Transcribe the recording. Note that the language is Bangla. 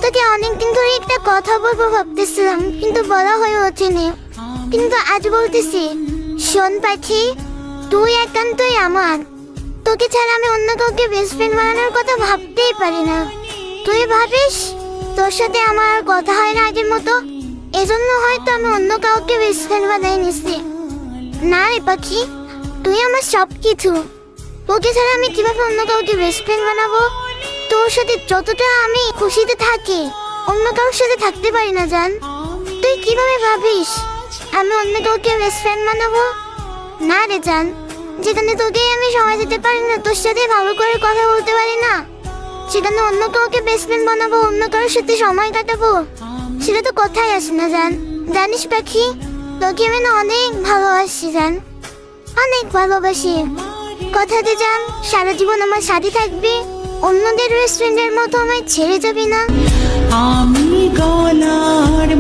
তোকে অনেকদিন ধরে একটা কথা বলবো ভাবতেছিলাম, কিন্তু বলা হয়ে ওঠেনি। কিন্তু আজ বলতেছি, শোন পাখি, তুই একান্তই আমার। তোকে ছাড়া আমি অন্য কাউকে বেস্ট ফ্রেন্ড বানানোর কথা ভাবতেই পারি না। তুই ভাবিস তোর সাথে আমার আর কথা হয় না আগের মতো, এজন্য হয়তো আমি অন্য কাউকে বেস্ট ফ্রেন্ড বানাই নিছি। না রে পাখি, তুই আমার সব কিছু। তোকে ছাড়া আমি কিভাবে অন্য কাউকে বেস্ট ফ্রেন্ড বানাবো? তোর সাথে যতটা আমি খুশিতে থাকি, অন্য কারোর সাথে থাকতে পারি না জান। তুই কিভাবে ভাবিস আমি অন্য কাউকে বেস্ট ফ্রেন্ড বানাবো? না রে জান, যেখানে তোকে আমি সময় দিতে পারি না, তোর সাথে ভালো করে কথা বলতে পারি না, সেখানে অন্য কাউকে বেস্ট ফ্রেন্ড বানাবো, অন্য কারোর সাথে সময় কাটাবো, সেটা তো কথাই আসে না জান। জানিস পাখি, তোকে আমি না অনেক ভালোবাসি জান, অনেক ভালোবাসি। কথা দে জান, সারা জীবন আমার সাথে থাকবি, অন্যদের বেস্ট ফ্রেন্ডের মতো আমায় ছেড়ে যাবি না। আমি গলার